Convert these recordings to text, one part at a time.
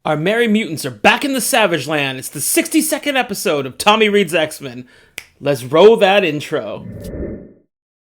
Our merry mutants are back in the Savage Land. It's the 62nd episode of Tommy Reads X-Men. Let's roll that intro.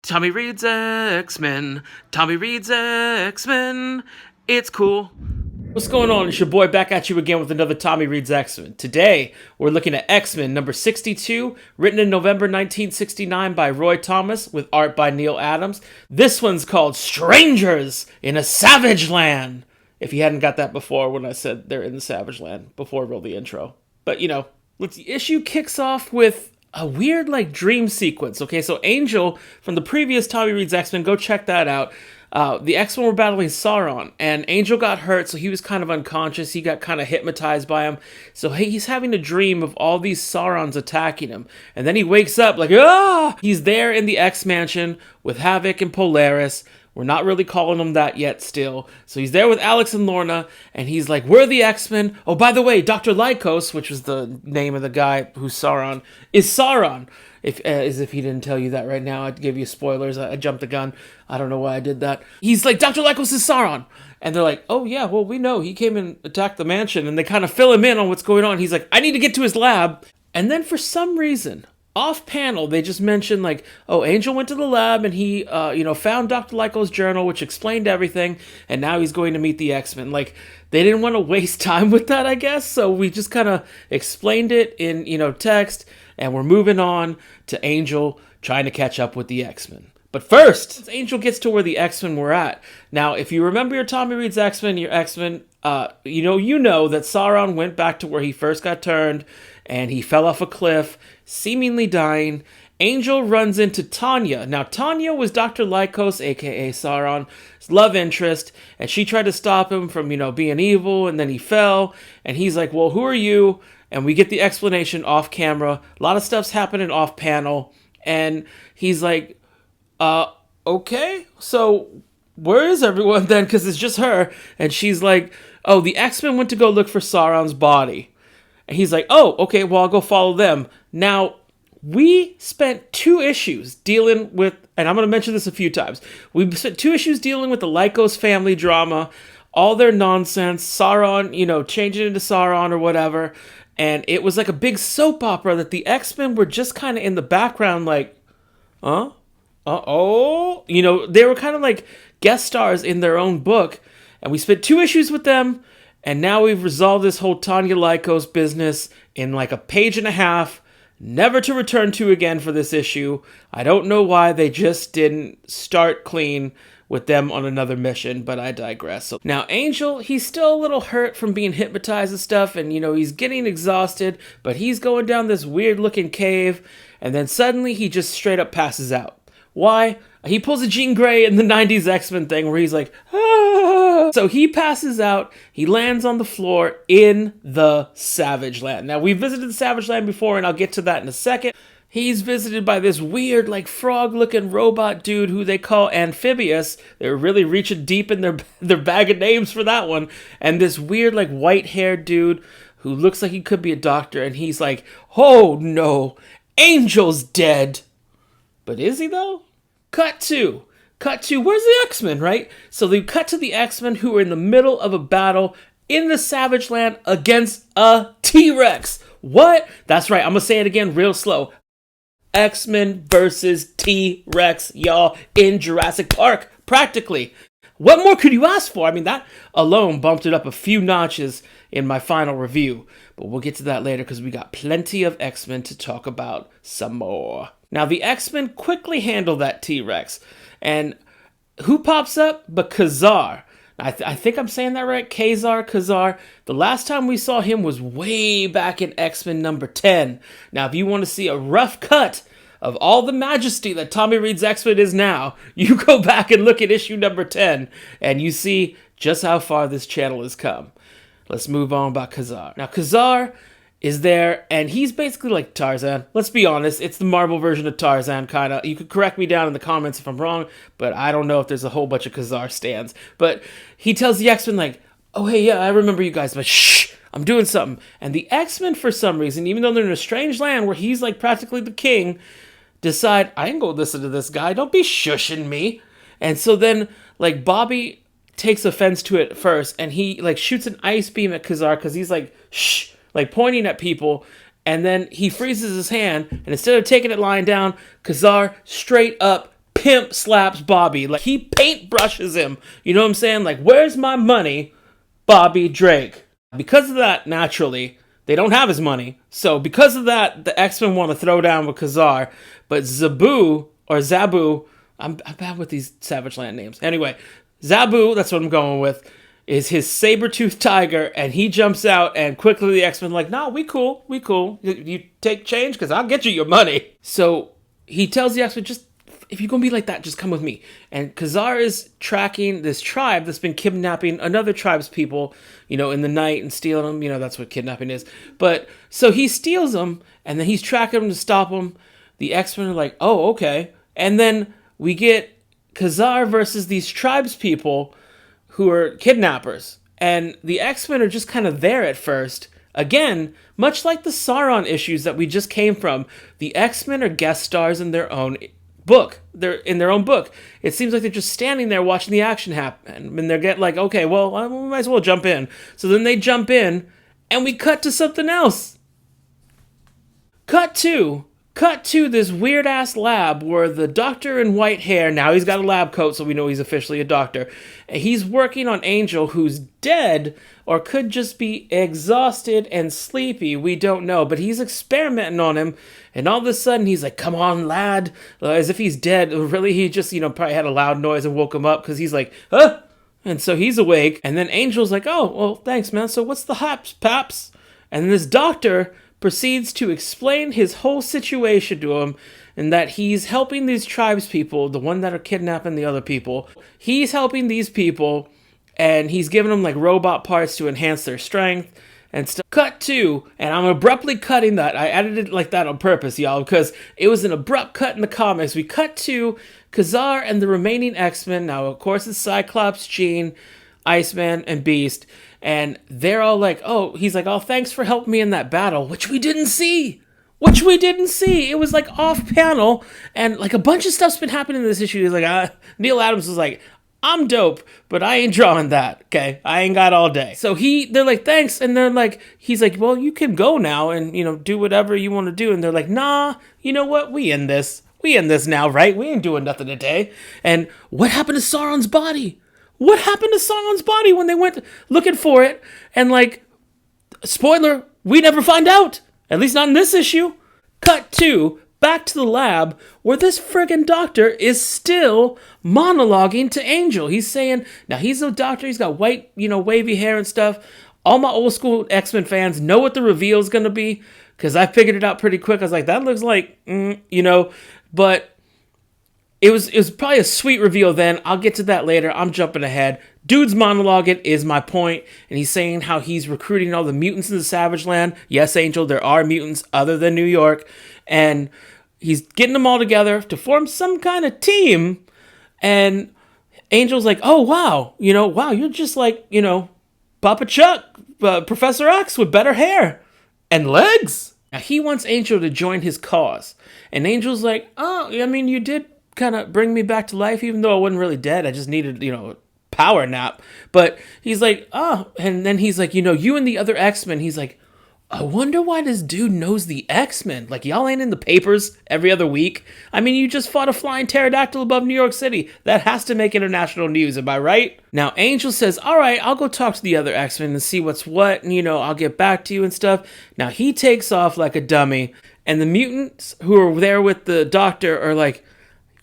Tommy Reads X-Men. Tommy Reads X-Men. It's cool. What's going on? It's your boy back at you again with another Tommy Reads X-Men. Today, we're looking at X-Men number 62, written in November 1969 by Roy Thomas with art by Neil Adams. This one's called Strangers in a Savage Land. If you hadn't got that before when I said they're in the Savage Land before I rolled the intro. But, the issue kicks off with a weird, dream sequence. Okay, so Angel, from the previous Tommy Reads X-Men, go check that out. The X-Men were battling Sauron, and Angel got hurt, so he was kind of unconscious. He got kind of hypnotized by him. So he's having a dream of all these Saurons attacking him. And then he wakes up like, ah! He's there in the X-Mansion with Havoc and Polaris. We're not really calling them that yet still. So he's there with Alex and Lorna, and he's like, we're the X-Men. Oh, by the way, Dr. Lykos, which was the name of the guy who's Sauron, is Sauron. As if he didn't tell you that right now, I'd give you spoilers. I jumped the gun. I don't know why I did that. He's like, Dr. Lykos is Sauron. And they're like, oh yeah, well, we know. He came and attacked the mansion. And they kind of fill him in on what's going on. He's like, I need to get to his lab. And then for some reason, off panel, they just mentioned Angel went to the lab and he, found Dr. Lykos' journal, which explained everything, and now he's going to meet the X-Men. They didn't want to waste time with that, I guess, so we just kind of explained it in, text, and we're moving on to Angel trying to catch up with the X-Men. But first, Angel gets to where the X-Men were at. Now, if you remember your Tommy Reads X-Men, your X-Men, you know that Sauron went back to where he first got turned, and he fell off a cliff, seemingly dying. Angel runs into Tanya. Now, Tanya was Dr. Lykos, a.k.a. Sauron's love interest, and she tried to stop him from, being evil, and then he fell, and he's like, well, who are you? And we get the explanation off camera. A lot of stuff's happening off panel, and he's like, okay, so where is everyone then? Because it's just her, and she's like, oh, the X-Men went to go look for Sauron's body. And he's like, oh, okay, well, I'll go follow them. Now, we spent 2 issues dealing with, and I'm going to mention this a few times, we spent 2 issues dealing with the Lykos family drama, all their nonsense, Sauron, changing into Sauron or whatever, and it was like a big soap opera that the X-Men were just kind of in the background like, huh? Uh-oh? They were kind of like guest stars in their own book, and we spent 2 issues with them, and now we've resolved this whole Tanya Lykos business in a page and a half, never to return to again for this issue. I don't know why they just didn't start clean with them on another mission, but I digress. So now Angel, he's still a little hurt from being hypnotized and stuff, and he's getting exhausted, but he's going down this weird looking cave, and then suddenly he just straight up passes out. Why? He pulls a Jean Grey in the 90s X-Men thing where he's like, ah! So he passes out, he lands on the floor in the Savage Land. Now, we visited the Savage Land before, and I'll get to that in a second. He's visited by this weird, frog-looking robot dude who they call Amphibious. They're really reaching deep in their bag of names for that one. And this weird, white-haired dude who looks like he could be a doctor, and he's like, oh, no, Angel's dead. But is he, though? Cut to, where's the X-Men, right? So they cut to the X-Men who are in the middle of a battle in the Savage Land against a T-Rex. What? That's right, I'm going to say it again real slow. X-Men versus T-Rex, y'all, in Jurassic Park, practically. What more could you ask for? I mean, that alone bumped it up a few notches in my final review. But we'll get to that later because we got plenty of X-Men to talk about some more. Now, the X-Men quickly handle that T-Rex. And who pops up but Kazar? I think I'm saying that right. Kazar. The last time we saw him was way back in X-Men number 10. Now, if you want to see a rough cut of all the majesty that Tommy Reads X-Men is now, you go back and look at issue number 10, and you see just how far this channel has come. Let's move on about Kazar. Now, Kazar is there, and he's basically like Tarzan. Let's be honest, it's the Marvel version of Tarzan, kind of. You could correct me down in the comments if I'm wrong, but I don't know if there's a whole bunch of Kazar stands. But he tells the X-Men, oh, hey, yeah, I remember you guys, but shh, I'm doing something. And the X-Men, for some reason, even though they're in a strange land where he's practically the king, decide, I ain't gonna listen to this guy. Don't be shushing me. And so then, Bobby takes offense to it first, and he like shoots an ice beam at Kazar because he's like, shh, like pointing at people. And then he freezes his hand, and instead of taking it lying down, Kazar straight up pimp slaps Bobby. Like, he paintbrushes him. You know what I'm saying? Like, where's my money, Bobby Drake? Because of that, naturally, they don't have his money. So because of that, the X-Men want to throw down with Kazar. But Zabu, I'm bad with these Savage Land names. Anyway, Zabu, that's what I'm going with, is his saber-toothed tiger, and he jumps out, and quickly the X-Men are like, no, we cool. You take change, because I'll get you your money. So he tells the X-Men, just, if you're going to be like that, just come with me. And Kazar is tracking this tribe that's been kidnapping another tribe's people, you know, in the night and stealing them. You know, that's what kidnapping is. But, so he steals them, and then he's tracking them to stop them. The X-Men are like, oh, okay. And then we get Kazar versus these tribes people who are kidnappers. And the X-Men are just kind of there at first. Again, much like the Sauron issues that we just came from, the X-Men are guest stars in their own book. They're in their own book. It seems like they're just standing there watching the action happen. And they're getting like, okay, well, we might as well jump in. So then they jump in, and we cut to something else. Cut to this weird-ass lab where the doctor in white hair, now he's got a lab coat, so we know he's officially a doctor. He's working on Angel, who's dead, or could just be exhausted and sleepy. We don't know, but he's experimenting on him, and all of a sudden he's like, come on, lad, as if he's dead. Really, he just, probably had a loud noise and woke him up, because he's like, huh? And so he's awake, and then Angel's like, oh, well, thanks, man, so what's the haps, paps? And then this doctor proceeds to explain his whole situation to him, and that he's helping these tribes people, the one that are kidnapping the other people. He's helping these people, and he's giving them like robot parts to enhance their strength and stuff. Cut to, and I'm abruptly cutting that. I edited it like that on purpose, y'all, because it was an abrupt cut in the comics. We cut to Kazar and the remaining X-Men. Now, of course, it's Cyclops, Jean, Iceman, and Beast. And they're all like, oh, he's like, oh, thanks for helping me in that battle, which we didn't see. It was like off panel, and like a bunch of stuff's been happening in this issue. He's like, Neil Adams was like, I'm dope, but I ain't drawing that, okay? I ain't got all day. So they're like, thanks, and they're like, he's like, well, you can go now and, do whatever you want to do. And they're like, nah, you know what? We in this now, right? We ain't doing nothing today. And what happened to Sauron's body? What happened to Sauron's body when they went looking for it? And like, spoiler, we never find out. At least not in this issue. Cut to, back to the lab, where this friggin' doctor is still monologuing to Angel. He's saying, now he's a doctor, he's got white, wavy hair and stuff. All my old school X-Men fans know what the reveal is going to be, because I figured it out pretty quick. I was like, that looks like, but it was probably a sweet reveal then. I'll get to that later. I'm jumping ahead. Dude's monologuing is my point, and he's saying how he's recruiting all the mutants in the Savage Land. Yes, Angel, there are mutants other than New York, and he's getting them all together to form some kind of team. And Angel's like, oh, wow, you're just like, Papa Chuck, Professor X with better hair and legs. Now, he wants Angel to join his cause, and Angel's like, oh, I mean, you did kind of bring me back to life, even though I wasn't really dead. I just needed, a power nap. But he's like, oh, and then he's like, you and the other X-Men. He's like, I wonder why this dude knows the X-Men. Like, y'all ain't in the papers every other week. I mean, you just fought a flying pterodactyl above New York City. That has to make international news, am I right? Now, Angel says, all right, I'll go talk to the other X-Men and see what's what, and, I'll get back to you and stuff. Now, he takes off like a dummy, and the mutants who are there with the doctor are like,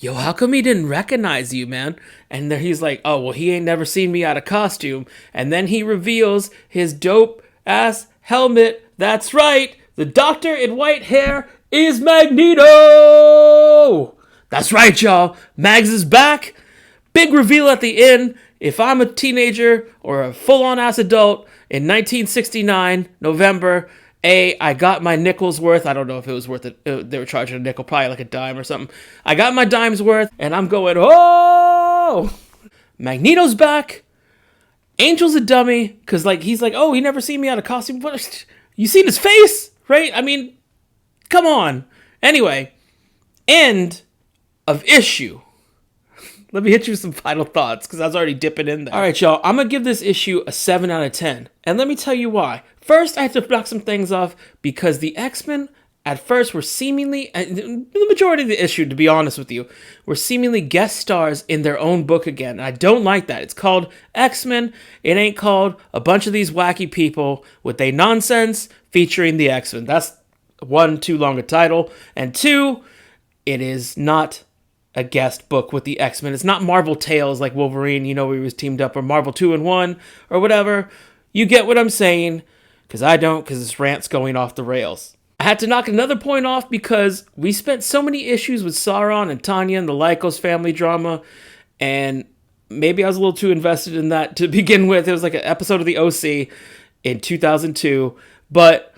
yo, how come he didn't recognize you, man? And then he's like, oh, well, he ain't never seen me out of costume. And then he reveals his dope-ass helmet. That's right, the doctor in white hair is Magneto! That's right, y'all. Mags is back. Big reveal at the end. If I'm a teenager or a full-on ass adult in 1969, November, I got my nickel's worth. I don't know if it was worth it. They were charging a nickel, probably like a dime or something. I got my dime's worth, and I'm going, oh! Magneto's back. Angel's a dummy, because he's like, oh, he never seen me out of costume. But you seen his face, right? I mean, come on. Anyway, end of issue. Let me hit you with some final thoughts, because I was already dipping in there. All right, y'all. I'm going to give this issue a 7 out of 10. And let me tell you why. First, I have to block some things off, because the X-Men, at first, were seemingly, the majority of the issue, to be honest with you, were seemingly guest stars in their own book again. And I don't like that. It's called X-Men. It ain't called a bunch of these wacky people with their nonsense featuring the X-Men. That's, one, too long a title. And two, it is not a guest book with the X-Men. It's not Marvel Tales like Wolverine, you know, where he was teamed up, or Marvel 2-in-1, or whatever. You get what I'm saying, because I don't, because this rant's going off the rails. I had to knock another point off because we spent so many issues with Sauron and Tanya and the Lykos family drama, and maybe I was a little too invested in that to begin with. It was like an episode of the OC in 2002, but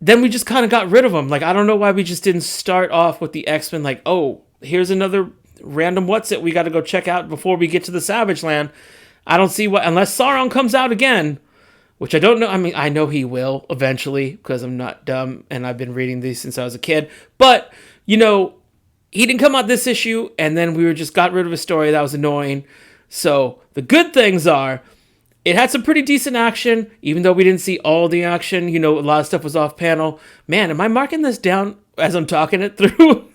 then we just kind of got rid of them. Like, I don't know why we just didn't start off with the X-Men like, oh, here's another random what's it we got to go check out before we get to the Savage Land. I don't see what, unless Sauron comes out again, which I don't know. I mean, I know he will eventually, because I'm not dumb and I've been reading these since I was a kid. But, you know, he didn't come out this issue, and then we just got rid of a story that was annoying. So the good things are, it had some pretty decent action, even though we didn't see all the action. You know, a lot of stuff was off panel. Man, am I marking this down as I'm talking it through?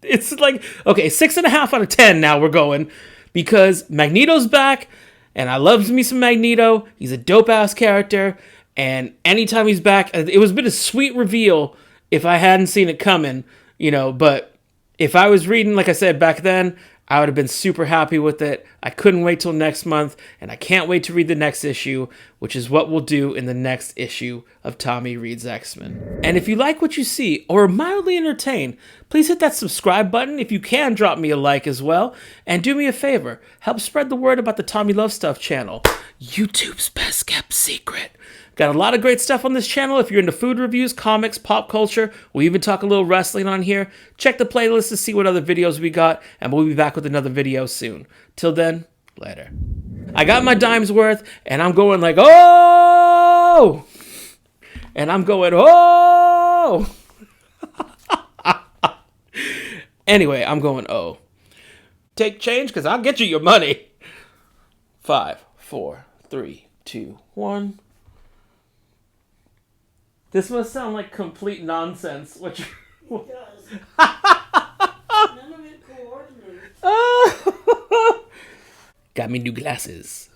It's like, okay, 6.5 out of 10 now we're going, because Magneto's back, and I love me some Magneto. He's a dope-ass character, and anytime he's back, it was been a sweet reveal if I hadn't seen it coming, you know, but if I was reading, like I said, back then, I would have been super happy with it. I couldn't wait till next month, and I can't wait to read the next issue, which is what we'll do in the next issue of Tommy Reads X-Men. And if you like what you see, or are mildly entertained, please hit that subscribe button. If you can, drop me a like as well. And do me a favor, help spread the word about the Tommy Love Stuff channel, YouTube's best kept secret. Got a lot of great stuff on this channel. If you're into food reviews, comics, pop culture, we even talk a little wrestling on here. Check the playlist to see what other videos we got, and we'll be back with another video soon. Till then, later. I got my dime's worth, and I'm going like, oh! And I'm going, oh! Anyway, I'm going, oh. Take change, because I'll get you your money. 5, 4, 3, 2, 1. This must sound like complete nonsense. Which it does. None of it coordinates. Got me new glasses.